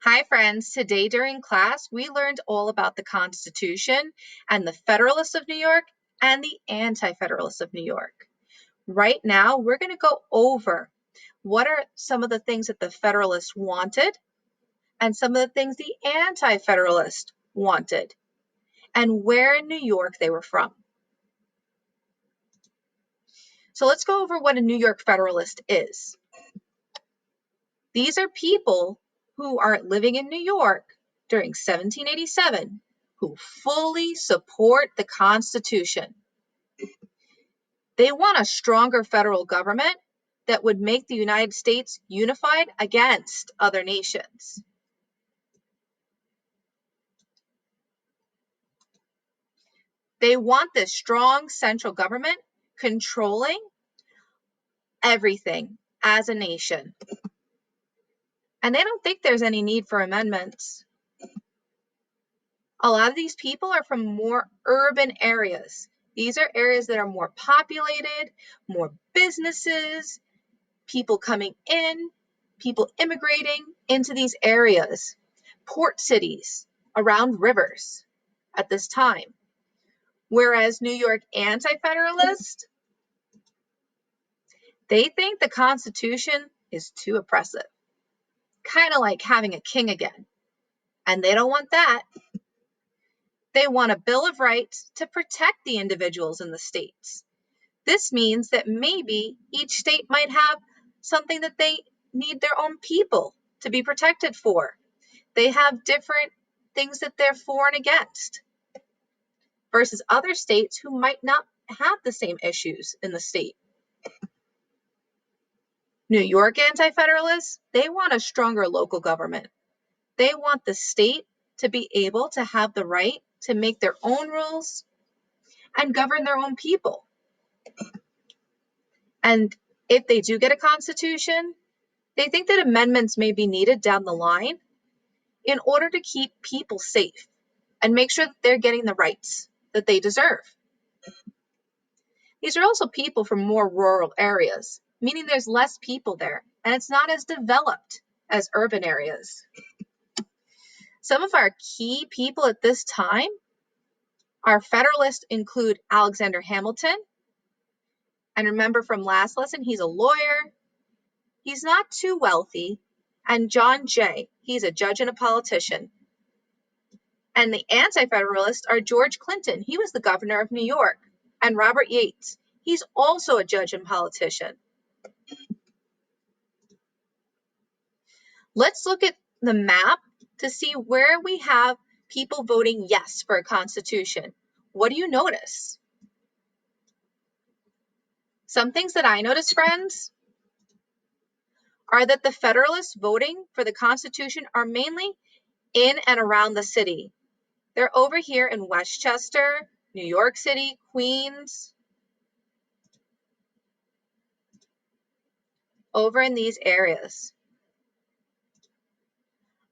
Hi friends, today during class we learned all about the Constitution and the Federalists of New York and the Anti-Federalists of New York. Right now we're going to go over what are some of the things that the Federalists wanted and some of the things the Anti-Federalists wanted and where in New York they were from. So let's go over what a New York Federalist is. These are people who are living in New York during 1787 who fully support the Constitution. They want a stronger federal government that would make the United States unified against other nations. They want this strong central government controlling everything as a nation. And they don't think there's any need for amendments. A lot of these people are from more urban areas. These are areas that are more populated, more businesses, people coming in, people immigrating into these areas, port cities around rivers at this time. Whereas New York Anti-Federalists, they think the Constitution is too oppressive, kind of like having a king again. And they don't want that. They want a Bill of Rights to protect the individuals in the states. This means that maybe each state might have something that they need their own people to be protected for. They have different things that they're for and against versus other states who might not have the same issues in the state. New York Anti-Federalists, they want a stronger local government. They want the state to be able to have the right to make their own rules and govern their own people. And if they do get a constitution, they think that amendments may be needed down the line in order to keep people safe and make sure that they're getting the rights that they deserve. These are also people from more rural areas, meaning there's less people there and it's not as developed as urban areas. Some of our key people at this time, our Federalists include Alexander Hamilton. And remember from last lesson, he's a lawyer. He's not too wealthy. And John Jay, he's a judge and a politician. And the Anti-Federalists are George Clinton. He was the governor of New York. And Robert Yates. He's also a judge and politician. Let's look at the map to see where we have people voting yes for a constitution. What do you notice? Some things that I notice, friends, are that the Federalists voting for the Constitution are mainly in and around the city. They're over here in Westchester, New York City, Queens, over in these areas.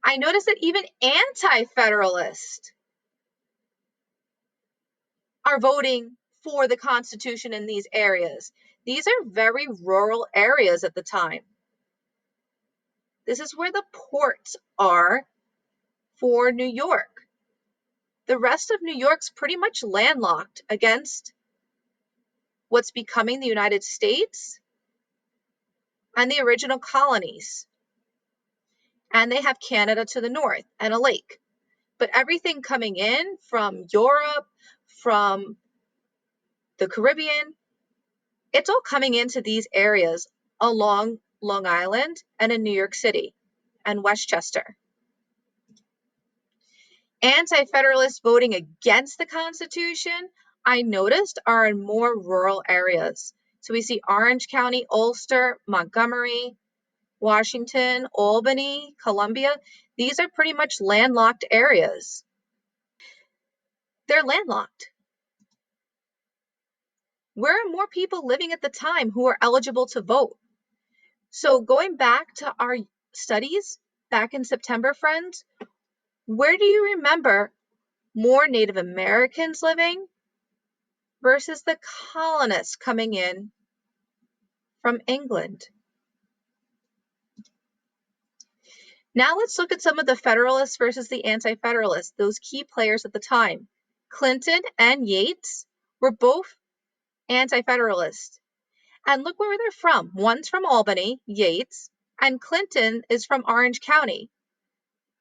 I notice that even Anti-Federalists are voting for the Constitution in these areas. These are very rural areas at the time. This is where the ports are for New York. The rest of New York's pretty much landlocked against what's becoming the United States and the original colonies. And they have Canada to the north and a lake. But everything coming in from Europe, from the Caribbean, it's all coming into these areas along Long Island and in New York City and Westchester. Anti-Federalists voting against the Constitution, I noticed, are in more rural areas. So we see Orange County, Ulster, Montgomery, Washington, Albany, Columbia. These are pretty much landlocked areas. They're landlocked. Where are more people living at the time who are eligible to vote? So going back to our studies back in September, friends, where do you remember more Native Americans living versus the colonists coming in from England? Now let's look at some of the Federalists versus the Anti-Federalists, those key players at the time. Clinton and Yates were both Anti-Federalist. And look where they're from. One's from Albany, Yates, and Clinton is from Orange County.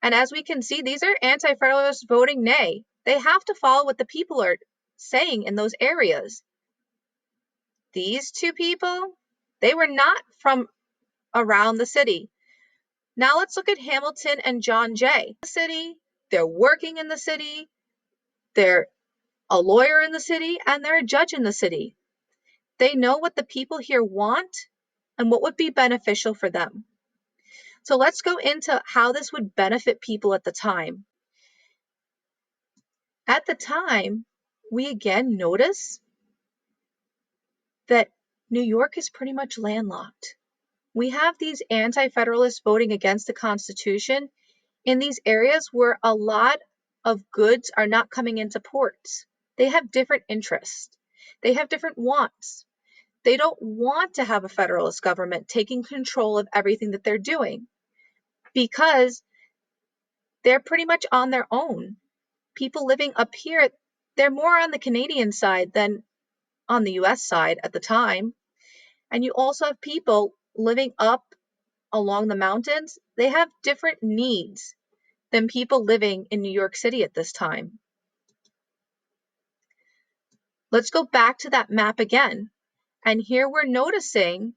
And as we can see, these are Anti-Federalists voting nay. They have to follow what the people are saying in those areas. These two people, they were not from around the city. Now let's look at Hamilton and John Jay. The city, they're working in the city, they're a lawyer in the city, and they're a judge in the city. They know what the people here want and what would be beneficial for them. So let's go into how this would benefit people at the time. At the time, we again notice that New York is pretty much landlocked. We have these anti-federalists voting against the Constitution in these areas where a lot of goods are not coming into ports. They have different interests. They have different wants. They don't want to have a federalist government taking control of everything that they're doing because they're pretty much on their own. People living up here, they're more on the Canadian side than on the US side at the time. And you also have people living up along the mountains. They have different needs than people living in New York City at this time. Let's go back to that map again. And here we're noticing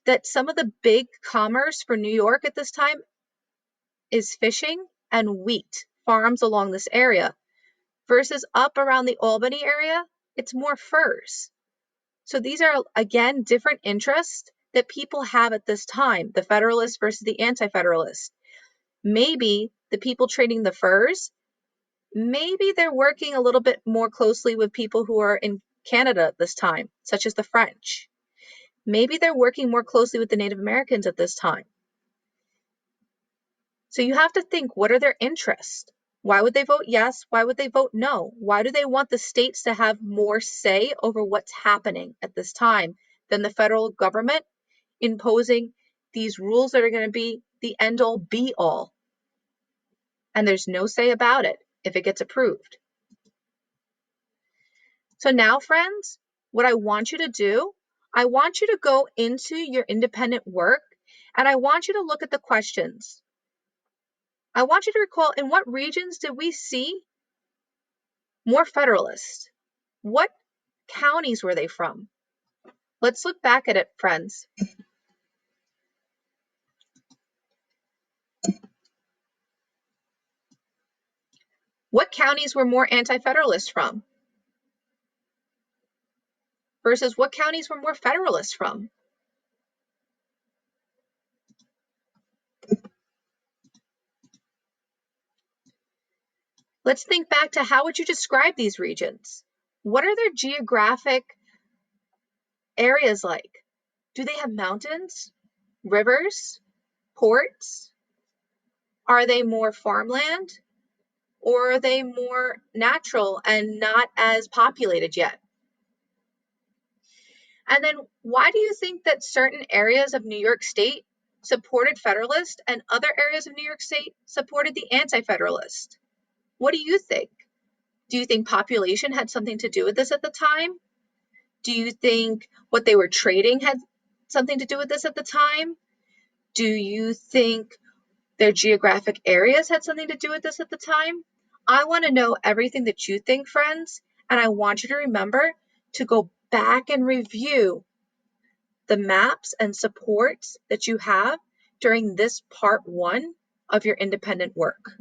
that some of the big commerce for New York at this time is fishing and wheat farms along this area, versus up around the Albany area, it's more furs. So these are, again, different interests that people have at this time, the Federalists versus the Anti-Federalists. Maybe the people trading the furs, maybe they're working a little bit more closely with people who are in Canada at this time, such as the French. Maybe they're working more closely with the Native Americans at this time. So you have to think, what are their interests? Why would they vote yes? Why would they vote no? Why do they want the states to have more say over what's happening at this time than the federal government imposing these rules that are going to be the end-all be-all? And there's no say about it if it gets approved. So now, friends, what I want you to do, I want you to go into your independent work and I want you to look at the questions. I want you to recall, in what regions did we see more Federalists? What counties were they from? Let's look back at it, friends. What counties were more anti-Federalist from? Versus what counties were more Federalist from? Let's think back to, how would you describe these regions? What are their geographic areas like? Do they have mountains, rivers, ports? Are they more farmland? Or are they more natural and not as populated yet? And then why do you think that certain areas of New York State supported Federalist and other areas of New York State supported the Anti-Federalist? What do you think? Do you think population had something to do with this at the time? Do you think what they were trading had something to do with this at the time? Do you think their geographic areas had something to do with this at the time? I want to know everything that you think, friends, and I want you to remember to go back and review the maps and supports that you have during this part 1 of your independent work.